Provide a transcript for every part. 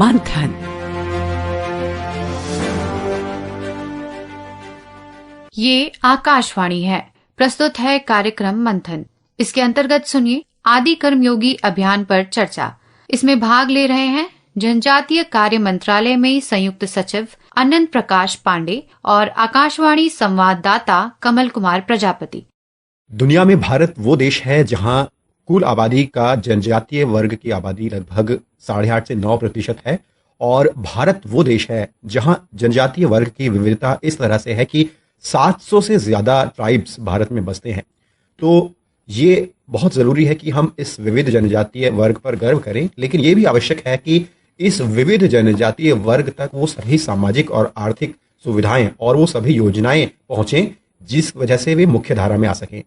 मंथन। ये आकाशवाणी है। प्रस्तुत है कार्यक्रम मंथन। इसके अंतर्गत सुनिए आदि कर्मयोगी अभियान पर चर्चा। इसमें भाग ले रहे हैं जनजातीय कार्य मंत्रालय में संयुक्त सचिव अनंत प्रकाश पांडे और आकाशवाणी संवाददाता कमल कुमार प्रजापति। दुनिया में भारत वो देश है जहां कुल आबादी का जनजातीय वर्ग की आबादी लगभग 8.5 से 9% है, और भारत वो देश है जहां जनजातीय वर्ग की विविधता इस तरह से है कि 700 से ज्यादा ट्राइब्स भारत में बसते हैं। तो ये बहुत ज़रूरी है कि हम इस विविध जनजातीय वर्ग पर गर्व करें, लेकिन ये भी आवश्यक है कि इस विविध जनजातीय वर्ग तक वो सभी सामाजिक और आर्थिक सुविधाएं और वो सभी योजनाएं पहुंचें जिस वजह से वे मुख्य धारा में आ सकें।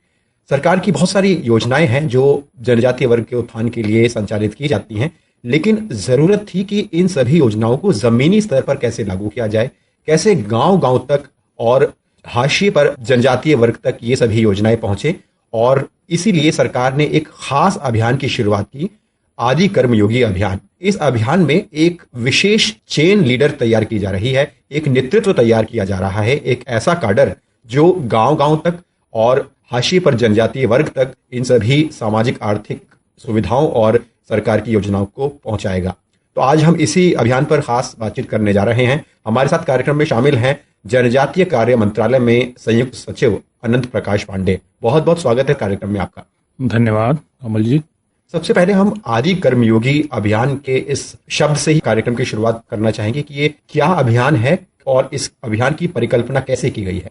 सरकार की बहुत सारी योजनाएं हैं जो जनजातीय वर्ग के उत्थान के लिए संचालित की जाती हैं, लेकिन ज़रूरत थी कि इन सभी योजनाओं को ज़मीनी स्तर पर कैसे लागू किया जाए, कैसे गांव-गांव तक और हाशिए पर जनजातीय वर्ग तक ये सभी योजनाएं पहुंचे। और इसीलिए सरकार ने एक खास अभियान की शुरुआत की, आदि कर्मयोगी अभियान। इस अभियान में एक विशेष चेन लीडर तैयार की जा रही है, एक नेतृत्व तैयार किया जा रहा है, एक ऐसा काडर जो गांव-गांव तक और हाशिए पर जनजातीय वर्ग तक इन सभी सामाजिक आर्थिक सुविधाओं और सरकार की योजनाओं को पहुंचाएगा। तो आज हम इसी अभियान पर खास बातचीत करने जा रहे हैं। हमारे साथ कार्यक्रम में शामिल हैं जनजातीय कार्य मंत्रालय में संयुक्त सचिव अनंत प्रकाश पांडे। बहुत बहुत स्वागत है कार्यक्रम में आपका। धन्यवाद कमल जी। सबसे पहले हम आदि कर्मयोगी अभियान के इस शब्द से ही कार्यक्रम की शुरुआत करना चाहेंगे कि ये क्या अभियान है और इस अभियान की परिकल्पना कैसे की गई है।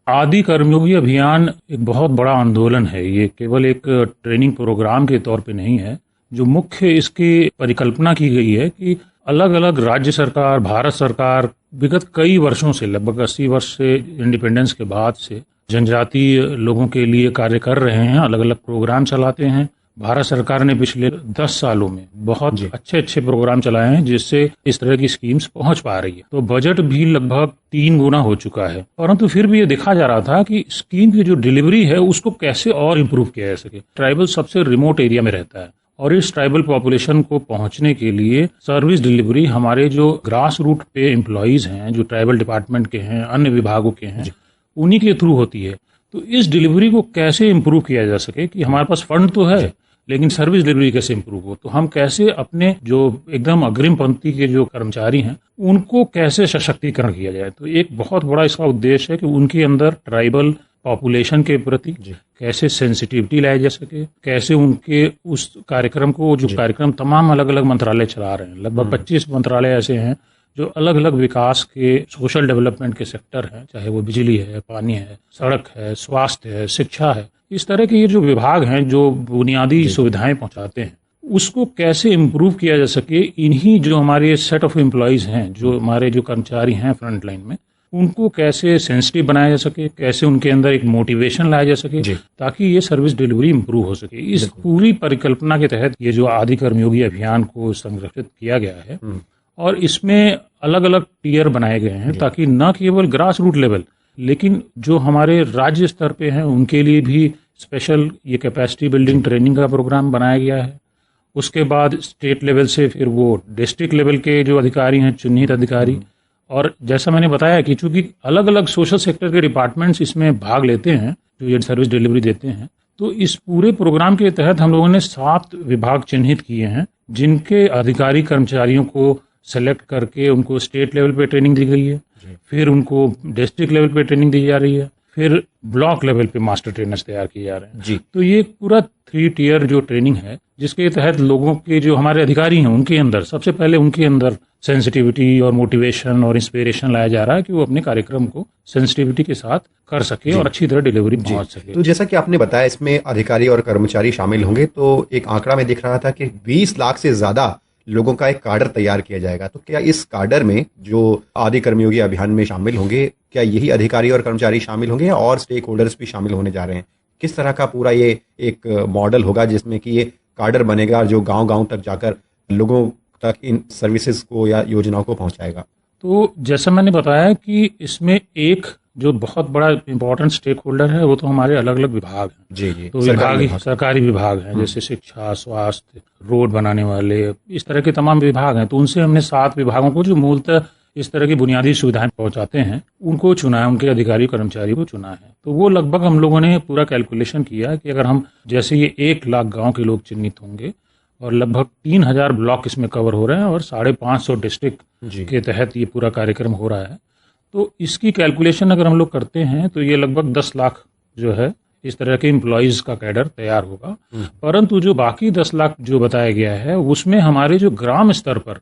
आदि कर्मयोगी अभियान एक बहुत बड़ा आंदोलन है। ये केवल एक ट्रेनिंग प्रोग्राम के तौर पे नहीं है। जो मुख्य इसकी परिकल्पना की गई है कि अलग अलग राज्य सरकार, भारत सरकार विगत कई वर्षों से, लगभग 80 वर्ष से इंडिपेंडेंस के बाद से जनजातीय लोगों के लिए कार्य कर रहे हैं, अलग अलग प्रोग्राम चलाते हैं। भारत सरकार ने पिछले 10 सालों में बहुत अच्छे प्रोग्राम चलाए हैं जिससे इस तरह की स्कीम्स पहुंच पा रही है। तो बजट भी लगभग 3 गुना हो चुका है, परंतु फिर भी ये देखा जा रहा था कि स्कीम की जो डिलीवरी है उसको कैसे और इम्प्रूव किया जा सके। ट्राइबल सबसे रिमोट एरिया में रहता है और इस ट्राइबल पॉपुलेशन को पहुंचने के लिए सर्विस डिलीवरी हमारे जो ग्रास रूट पे एम्प्लॉइज हैं, जो ट्राइबल डिपार्टमेंट के हैं, अन्य विभागों के हैं, उन्हीं के थ्रू होती है। तो इस डिलीवरी को कैसे इम्प्रूव किया जा सके कि हमारे पास फंड तो है लेकिन सर्विस डिलीवरी कैसे इम्प्रूव हो। तो हम कैसे अपने जो एकदम अग्रिम पंक्ति के जो कर्मचारी हैं उनको कैसे सशक्तिकरण किया जाए। तो एक बहुत बड़ा इसका उद्देश्य है कि उनके अंदर ट्राइबल पॉपुलेशन के प्रति कैसे सेंसिटिविटी लाई जा सके, कैसे उनके उस कार्यक्रम को, जो कार्यक्रम तमाम अलग अलग मंत्रालय चला रहे हैं, लगभग 25 मंत्रालय ऐसे हैं जो अलग अलग विकास के, सोशल डेवलपमेंट के सेक्टर हैं, चाहे वो बिजली है, पानी है, सड़क है, स्वास्थ्य है, शिक्षा है, इस तरह के ये जो विभाग हैं जो बुनियादी सुविधाएं पहुंचाते हैं, उसको कैसे इम्प्रूव किया जा सके। इन्हीं जो हमारे सेट ऑफ एम्प्लॉइज हैं, जो हमारे जो कर्मचारी हैं फ्रंट लाइन में, उनको कैसे सेंसिटिव बनाया जा सके, कैसे उनके अंदर एक मोटिवेशन लाया जा सके ताकि ये सर्विस डिलीवरी इम्प्रूव हो सके। इस पूरी परिकल्पना के तहत ये जो आदि कर्मयोगी अभियान को संरक्षित किया गया है और इसमें अलग अलग टियर बनाए गए हैं ताकि न केवल ग्रास रूट लेवल लेकिन जो हमारे राज्य स्तर पे हैं उनके लिए भी स्पेशल ये कैपेसिटी बिल्डिंग ट्रेनिंग का प्रोग्राम बनाया गया है। उसके बाद स्टेट लेवल से फिर वो डिस्ट्रिक्ट लेवल के जो अधिकारी हैं, चिन्हित अधिकारी, और जैसा मैंने बताया कि चूंकि अलग अलग सोशल सेक्टर के डिपार्टमेंट्स इसमें भाग लेते हैं जो ये सर्विस डिलीवरी देते हैं, तो इस पूरे प्रोग्राम के तहत हम लोगों ने 7 विभाग चिन्हित किए हैं जिनके अधिकारी कर्मचारियों को सेलेक्ट करके उनको स्टेट लेवल पे ट्रेनिंग दी गई है, फिर उनको डिस्ट्रिक्ट लेवल पे ट्रेनिंग दी जा रही है, फिर ब्लॉक लेवल पे मास्टर ट्रेनर्स तैयार किए जा रहे हैं। तो ये पूरा 3 टियर जो ट्रेनिंग है जिसके तहत लोगों के जो हमारे अधिकारी हैं उनके अंदर सबसे पहले उनके अंदर सेंसिटिविटी और मोटिवेशन और इंस्पिरेशन लाया जा रहा है कि वो अपने कार्यक्रम को सेंसिटिविटी के साथ कर सके और अच्छी तरह डिलीवरी पहुंच सके। तो जैसा कि आपने बताया इसमें अधिकारी और कर्मचारी शामिल होंगे, तो एक आंकड़ा में दिख रहा था कि 20 लाख से ज्यादा लोगों का एक काडर तैयार किया जाएगा। तो क्या इस काडर में जो आदि कर्मयोगी अभियान में शामिल होंगे, क्या यही अधिकारी और कर्मचारी शामिल होंगे या और स्टेक होल्डर्स भी शामिल होने जा रहे हैं? किस तरह का पूरा ये एक मॉडल होगा जिसमें कि ये काडर बनेगा जो गांव-गांव तक जाकर लोगों तक इन सर्विसेज को या योजनाओं को पहुंचाएगा? तो जैसा मैंने बताया कि इसमें एक जो बहुत बड़ा इंपॉर्टेंट स्टेक होल्डर है वो तो हमारे अलग अलग विभाग हैं। जी जी, तो सरकारी विभाग हैं, जैसे शिक्षा, स्वास्थ्य, रोड बनाने वाले, इस तरह के तमाम विभाग हैं। तो उनसे हमने 7 विभागों को जो मूलतः इस तरह की बुनियादी सुविधाएं पहुंचाते हैं उनको चुना है, उनके अधिकारी कर्मचारी को चुना है। तो वो लगभग हम लोगों ने पूरा कैलकुलेशन किया कि अगर हम जैसे ये 1 लाख गांव के लोग चिन्हित होंगे और लगभग 3000 ब्लॉक इसमें कवर हो रहे हैं और 550 डिस्ट्रिक्ट के तहत ये पूरा कार्यक्रम हो रहा है, तो इसकी कैलकुलेशन अगर हम लोग करते हैं तो ये लगभग 10 लाख जो है इस तरह के एम्प्लॉयज का कैडर तैयार होगा। परंतु जो बाकी 10 लाख जो बताया गया है उसमें हमारे जो ग्राम स्तर पर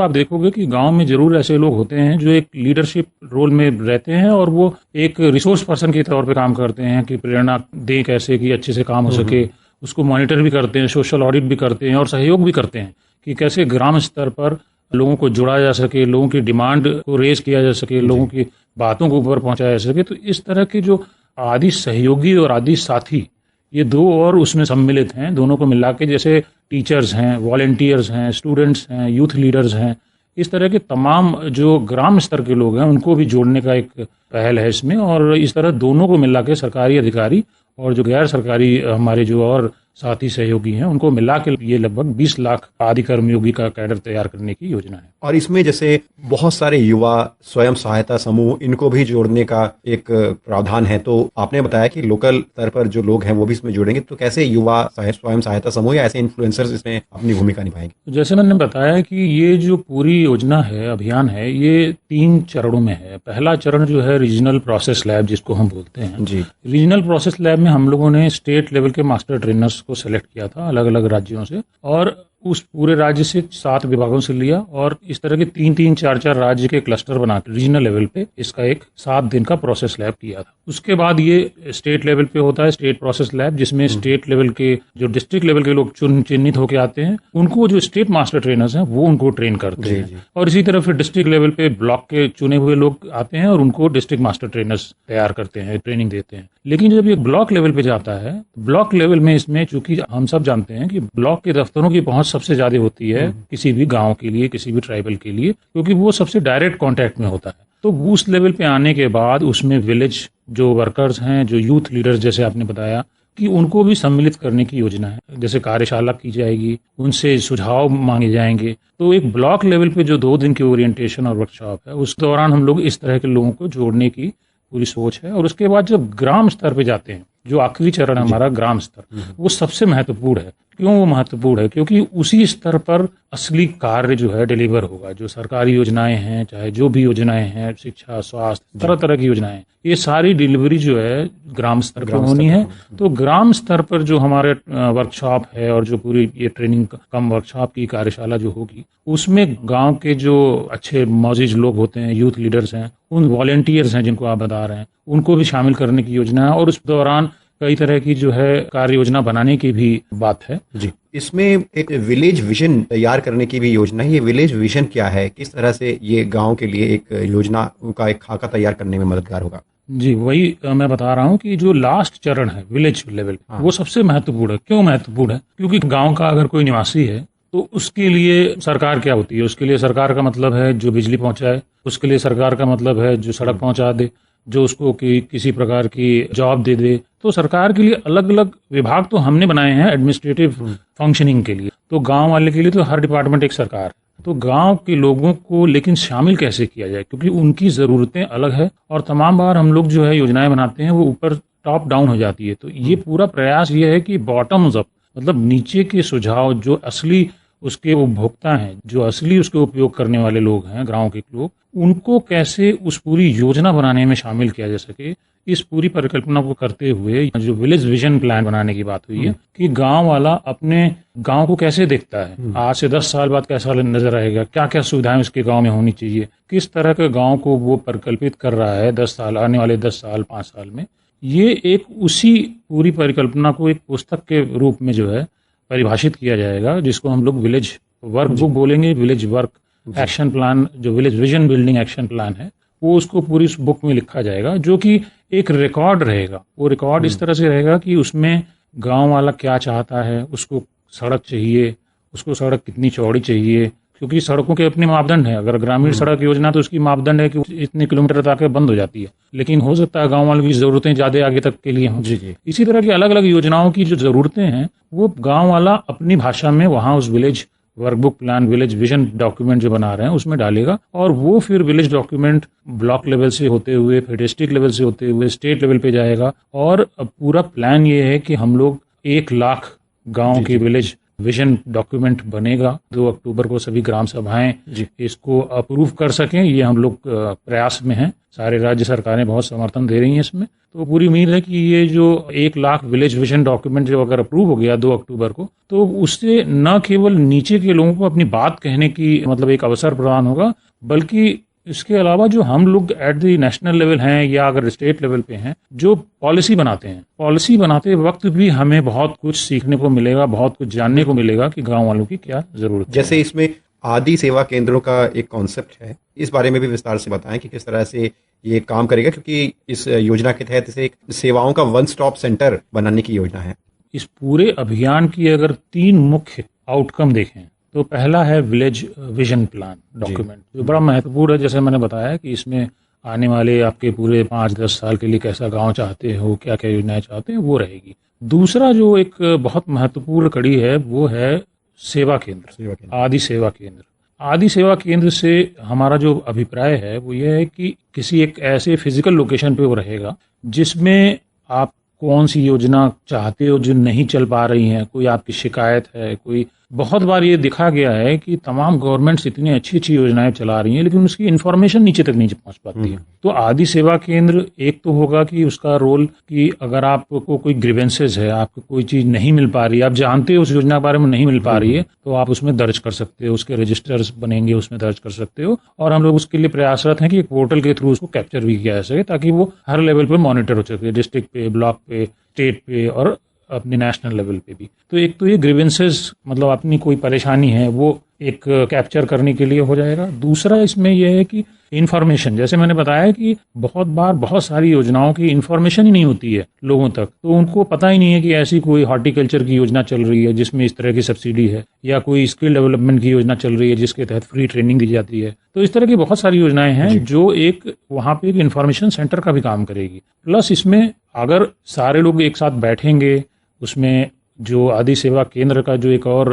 आप देखोगे कि गांव में जरूर ऐसे लोग होते हैं जो एक लीडरशिप रोल में रहते हैं और वो एक रिसोर्स पर्सन के तौर पे काम करते हैं कि प्रेरणा दें कैसे कि अच्छे से काम हो सके, उसको मॉनिटर भी करते हैं, सोशल ऑडिट भी करते हैं और सहयोग भी करते हैं कि कैसे ग्राम स्तर पर लोगों को जोड़ा जा सके, लोगों की डिमांड को रेज किया जा सके, लोगों की बातों को ऊपर पहुंचाया जा सके। तो इस तरह के जो आदि सहयोगी और आदि साथी ये 2 और उसमें सम्मिलित हैं, दोनों को मिला के जैसे टीचर्स हैं, वॉलेंटियर्स हैं, स्टूडेंट्स हैं, यूथ लीडर्स हैं, इस तरह के तमाम जो ग्राम स्तर के लोग हैं उनको भी जोड़ने का एक पहल है इसमें। और इस तरह दोनों को मिला के सरकारी अधिकारी और जो गैर सरकारी हमारे जो और साथी सहयोगी हैं उनको मिला के ये लगभग 20 लाख आदि कर्मयोगी का कैडर तैयार करने की योजना है। और इसमें जैसे बहुत सारे युवा स्वयं सहायता समूह इनको भी जोड़ने का एक प्रावधान है। तो आपने बताया कि लोकल स्तर पर जो लोग हैं वो भी इसमें जुड़ेंगे, तो कैसे युवा स्वयं सहायता समूह या ऐसे इन्फ्लुएंसर्स इसमें अपनी भूमिका निभाएंगे? तो जैसे मैंने बताया कि ये जो पूरी योजना है, अभियान है, ये 3 चरणों में है। पहला चरण जो है रीजनल प्रोसेस लैब जिसको हम बोलते हैं जी। रीजनल प्रोसेस लैब में हम लोगों ने स्टेट लेवल के मास्टर ट्रेनर्स को सेलेक्ट किया था अलग अलग राज्यों से और उस पूरे राज्य से 7 विभागों से लिया और इस तरह के 3-3, 4-4 राज्य के क्लस्टर बना के रीजनल लेवल पे इसका एक 7 दिन का प्रोसेस लैब किया था। उसके बाद ये स्टेट लेवल पे होता है स्टेट प्रोसेस लैब, जिसमें स्टेट लेवल के जो डिस्ट्रिक्ट लेवल के लोग चिन्हित होके आते हैं उनको जो स्टेट मास्टर ट्रेनर्स हैं वो उनको ट्रेन करते हैं। और इसी तरह फिर डिस्ट्रिक्ट लेवल पे ब्लॉक के चुने हुए लोग आते हैं और उनको डिस्ट्रिक्ट मास्टर ट्रेनर्स तैयार करते हैं, ट्रेनिंग देते हैं। लेकिन जब ये ब्लॉक लेवल पे जाता है, ब्लॉक लेवल में इसमें चूंकि हम सब जानते हैं कि ब्लॉक के दफ्तरों की पहुंच सबसे ज्यादा होती है किसी भी गांव के लिए, किसी भी ट्राइबल के लिए, क्योंकि वो सबसे डायरेक्ट कांटेक्ट में होता है। तो उस लेवल पे आने के बाद उसमें विलेज जो वर्कर्स हैं, जो यूथ लीडर्स जैसे आपने बताया कि उनको भी सम्मिलित करने की योजना है। जैसे कार्यशाला की जाएगी, उनसे सुझाव मांगे जाएंगे। तो एक ब्लॉक लेवल पे जो 2 दिन की ओरिएंटेशन और वर्कशॉप है उस दौरान हम लोग इस तरह के लोगों को जोड़ने की पूरी सोच है। और उसके बाद जब ग्राम स्तर पे जाते हैं, जो आखिरी चरण है हमारा ग्राम स्तर, वो सबसे महत्वपूर्ण है। क्यों वो महत्वपूर्ण है? क्योंकि उसी स्तर पर असली कार्य जो है डिलीवर होगा। जो सरकारी योजनाएं हैं, चाहे जो भी योजनाएं हैं, शिक्षा, स्वास्थ्य, तरह तरह की योजनाएं, ये सारी डिलीवरी जो है ग्राम स्तर पर होनी है। तो ग्राम स्तर पर जो हमारे वर्कशॉप है और जो पूरी ये ट्रेनिंग कम वर्कशॉप की कार्यशाला जो होगी, उसमें गांव के जो अच्छे मौजूद लोग होते हैं, यूथ लीडर्स हैं, उन वॉलेंटियर्स हैं जिनको आप बता रहे हैं, उनको भी शामिल करने की योजना है। और उस दौरान कई तरह की जो है कार्य योजना बनाने की भी बात है जी। इसमें एक विलेज विजन तैयार करने की भी योजना है। ये विलेज विजन क्या है, किस तरह से ये गांव के लिए एक योजना का एक खाका तैयार करने में मददगार होगा? जी, वही मैं बता रहा हूँ कि जो लास्ट चरण है विलेज लेवल, वो सबसे महत्वपूर्ण है। क्यों महत्वपूर्ण है? क्योंकि गांव का अगर कोई निवासी है तो उसके लिए सरकार क्या होती है? उसके लिए सरकार का मतलब है जो बिजली पहुंचाए, उसके लिए सरकार का मतलब है जो सड़क पहुंचा दे, जो उसको किसी प्रकार की जॉब दे दे। तो सरकार के लिए अलग अलग विभाग तो हमने बनाए हैं एडमिनिस्ट्रेटिव फंक्शनिंग के लिए। तो गांव वाले के लिए तो हर डिपार्टमेंट एक सरकार है। तो गांव के लोगों को लेकिन शामिल कैसे किया जाए, क्योंकि उनकी जरूरतें अलग है और तमाम बार हम लोग जो है योजनाएं बनाते हैं वो ऊपर टॉप डाउन हो जाती है। तो ये पूरा प्रयास ये है कि बॉटम्स अप, मतलब नीचे के सुझाव, जो असली उसके उपभोक्ता हैं, जो असली उसके उपयोग करने वाले लोग हैं, गांव के लोग, उनको कैसे उस पूरी योजना बनाने में शामिल किया जा सके। इस पूरी परिकल्पना को करते हुए जो विलेज विजन प्लान बनाने की बात हुई है कि गांव वाला अपने गांव को कैसे देखता है, आज से 10 साल बाद कैसा नजर आएगा, क्या क्या सुविधाएं उसके गांव में होनी चाहिए, किस तरह के गांव को वो परिकल्पित कर रहा है 10 साल, आने वाले 10 साल 5 साल में। ये एक उसी पूरी परिकल्पना को एक पुस्तक के रूप में जो है परिभाषित किया जाएगा, जिसको हम लोग विलेज वर्क बुक बोलेंगे। विलेज वर्क एक्शन प्लान, जो village vision building action plan है, वो उसको पूरी इस बुक में लिखा जाएगा, जो कि एक रिकॉर्ड रहेगा। वो रिकॉर्ड इस तरह से रहेगा कि उसमें गांव वाला क्या चाहता है, उसको सड़क चाहिए, उसको सड़क कितनी चौड़ी चाहिए, क्योंकि सड़कों के अपने मापदंड हैं। अगर ग्रामीण सड़क योजना तो उसकी मापदंड है कि इतने किलोमीटर तक बंद हो जाती है, लेकिन हो सकता है गांव वालों की जरूरतें ज्यादा आगे तक के लिए हों। इसी तरह की अलग अलग योजनाओं की जो जरूरतें हैं वो गांव वाला अपनी भाषा में वहां उस village workbook plan, village vision document जो बना रहे हैं उसमें डालेगा, और वो फिर विलेज डॉक्यूमेंट ब्लॉक लेवल से होते हुए फिर डिस्ट्रिक्ट लेवल से होते हुए स्टेट लेवल पे जाएगा। और पूरा प्लान ये है कि हम लोग 1 लाख गांव के विलेज विजन डॉक्यूमेंट बनेगा। 2 अक्टूबर को सभी ग्राम सभाएं इसको अप्रूव कर सकें, ये हम लोग प्रयास में हैं। सारे राज्य सरकारें बहुत समर्थन दे रही हैं इसमें। तो पूरी उम्मीद है कि ये जो 1 लाख विलेज विजन डॉक्यूमेंट जो अगर अप्रूव हो गया 2 अक्टूबर को, तो उससे न केवल नीचे के लोगों को अपनी बात कहने की मतलब एक अवसर प्रदान होगा, बल्कि इसके अलावा जो हम लोग एट द नेशनल लेवल हैं या अगर स्टेट लेवल पे हैं जो पॉलिसी बनाते हैं, पॉलिसी बनाते वक्त भी हमें बहुत कुछ सीखने को मिलेगा, बहुत कुछ जानने को मिलेगा कि गांव वालों की क्या जरूरत है। जैसे इसमें आदि सेवा केंद्रों का एक कॉन्सेप्ट है, इस बारे में भी विस्तार से बताएं कि किस तरह से ये काम करेगा, क्योंकि इस योजना के तहत इसे एक सेवाओं का वन स्टॉप सेंटर बनाने की योजना है। इस पूरे अभियान की अगर 3 मुख्य आउटकम देखें तो पहला है विलेज विजन प्लान डॉक्यूमेंट, जो बड़ा महत्वपूर्ण है। जैसे मैंने बताया कि इसमें आने वाले आपके पूरे 5-10 साल के लिए कैसा गांव चाहते हो, क्या क्या योजनाएं चाहते हैं, वो रहेगी। दूसरा जो एक बहुत महत्वपूर्ण कड़ी है वो है सेवा केंद्र, आदि सेवा केंद्र। आदि सेवा केंद्र से हमारा जो अभिप्राय है वो ये है कि किसी एक ऐसे फिजिकल लोकेशन पे वो रहेगा जिसमें आप कौन सी योजना चाहते हो जो नहीं चल पा रही हैं, कोई आपकी शिकायत है, कोई बहुत बार ये देखा गया है कि तमाम गवर्नमेंट्स इतनी अच्छी अच्छी योजनाएं चला रही हैं लेकिन उसकी इन्फॉर्मेशन नीचे तक नहीं पहुंच पाती है। तो आदि सेवा केंद्र एक तो होगा कि उसका रोल कि अगर आपको कोई ग्रीवेंसेस है, आपको कोई चीज नहीं मिल पा रही है, आप जानते हो उस योजना के बारे में नहीं मिल पा रही है, तो आप उसमें दर्ज कर सकते हो, उसके रजिस्टर्स बनेंगे उसमें दर्ज कर सकते हो। और हम लोग उसके लिए प्रयासरत हैं कि एक पोर्टल के थ्रू उसको कैप्चर भी किया जा सके ताकि वो हर लेवल पे मॉनिटर हो सके, डिस्ट्रिक्ट पे, ब्लॉक पे, स्टेट पे और अपने नेशनल लेवल पे भी। तो एक तो ये ग्रीवेंसेस मतलब अपनी कोई परेशानी है वो एक कैप्चर करने के लिए हो जाएगा। दूसरा इसमें यह है कि इन्फॉर्मेशन, जैसे मैंने बताया कि बहुत बार बहुत सारी योजनाओं की इन्फॉर्मेशन ही नहीं होती है लोगों तक, तो उनको पता ही नहीं है कि ऐसी कोई हॉर्टिकल्चर की योजना चल रही है जिसमें इस तरह की सब्सिडी है, या कोई स्किल डेवलपमेंट की योजना चल रही है जिसके तहत फ्री ट्रेनिंग दी जाती है। तो इस तरह की बहुत सारी योजनाएं हैं जो एक वहां पे एक इन्फॉर्मेशन सेंटर का भी काम करेगी। प्लस इसमें अगर सारे लोग एक साथ बैठेंगे, उसमें जो आदि सेवा केंद्र का जो एक और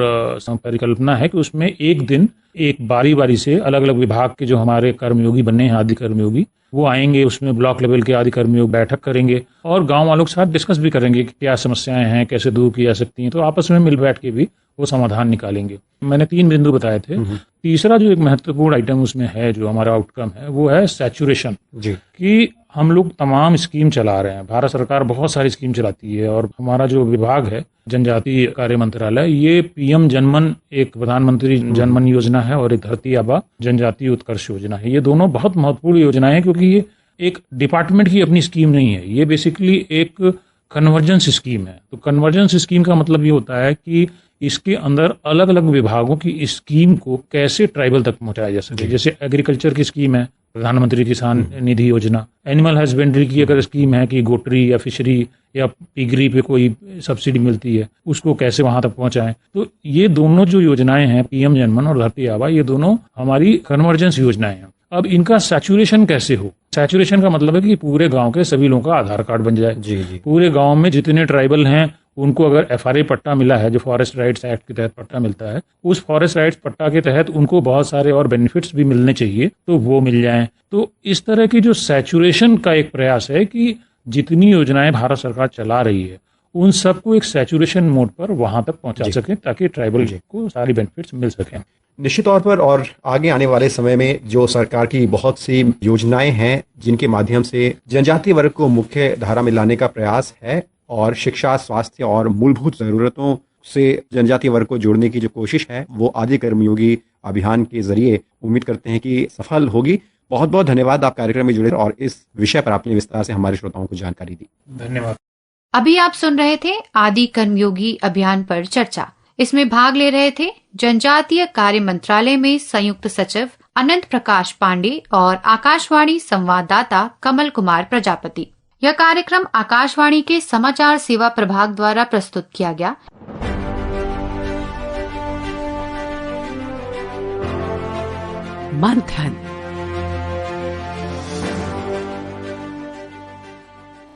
परिकल्पना है कि उसमें एक दिन एक बारी बारी से अलग अलग विभाग के जो हमारे कर्मयोगी बने हैं, आदि कर्मयोगी, वो आएंगे, उसमें ब्लॉक लेवल के आदि कर्मयोग बैठक करेंगे और गांव वालों के साथ डिस्कस भी करेंगे कि क्या समस्याएं हैं, कैसे दूर की जा सकती हैं। तो आपस में मिल बैठ के भी वो समाधान निकालेंगे। मैंने 3 बिंदु बताए थे। तीसरा जो एक महत्वपूर्ण आइटम उसमें है जो हमारा आउटकम है वो है सैचुरेशन, कि हम लोग तमाम स्कीम चला रहे हैं। भारत सरकार बहुत सारी स्कीम चलाती है और हमारा जो विभाग है जनजातीय कार्य मंत्रालय, ये पीएम जनमन, एक प्रधानमंत्री जनमन योजना है और एक धरती आबा जनजातीय उत्कर्ष योजना है। ये दोनों बहुत महत्वपूर्ण योजनाएं हैं क्योंकि ये एक डिपार्टमेंट की अपनी स्कीम नहीं है, ये बेसिकली एक कन्वर्जेंस स्कीम है। तो कन्वर्जेंस स्कीम का मतलब ये होता है कि इसके अंदर अलग अलग विभागों की स्कीम को कैसे ट्राइबल तक पहुंचाया जा सके। जैसे एग्रीकल्चर की स्कीम है प्रधानमंत्री किसान निधि योजना, एनिमल हस्बेंड्री की अगर स्कीम है कि गोटरी या फिशरी या पिगरी पे कोई सब्सिडी मिलती है, उसको कैसे वहां तक पहुंचाएं। तो ये दोनों जो योजनाएं हैं पीएम जनमन और धरती आबा, ये दोनों हमारी कन्वर्जेंस योजनाएं हैं। अब इनका सैचुरेशन कैसे हो? सैचुरेशन का मतलब है कि पूरे गांव के सभी लोगों का आधार कार्ड बन जाए। पूरे गांव में जितने ट्राइबल हैं उनको अगर एफआरए पट्टा मिला है, जो फॉरेस्ट राइट्स एक्ट के तहत पट्टा मिलता है, उस फॉरेस्ट राइट्स पट्टा के तहत उनको बहुत सारे और बेनिफिट्स भी मिलने चाहिए, तो वो मिल जाएं। तो इस तरह की जो सैचुरेशन का एक प्रयास है कि जितनी योजनाएं भारत सरकार चला रही है उन सबको एक सैचुरेशन मोड पर वहां तक पहुंचा सके ताकि ट्राइबल को सारी बेनिफिट्स मिल सकें। निश्चित तौर पर और आगे आने वाले समय में जो सरकार की बहुत सी योजनाएं हैं जिनके माध्यम से जनजातीय वर्ग को मुख्य धारा में लाने का प्रयास है और शिक्षा, स्वास्थ्य और मूलभूत जरूरतों से जनजातीय वर्ग को जोड़ने की जो कोशिश है वो आदि कर्मयोगी अभियान के जरिए उम्मीद करते हैं कि सफल होगी। बहुत बहुत धन्यवाद आप कार्यक्रम में जुड़े और इस विषय पर आपने विस्तार से हमारे श्रोताओं को जानकारी दी। धन्यवाद। अभी आप सुन रहे थे आदि कर्मयोगी अभियान पर चर्चा। इसमें भाग ले रहे थे जनजातीय कार्य मंत्रालय में संयुक्त सचिव अनंत प्रकाश पांडे और आकाशवाणी संवाददाता कमल कुमार प्रजापति। यह कार्यक्रम आकाशवाणी के समाचार सेवा प्रभाग द्वारा प्रस्तुत किया गया। मंथन।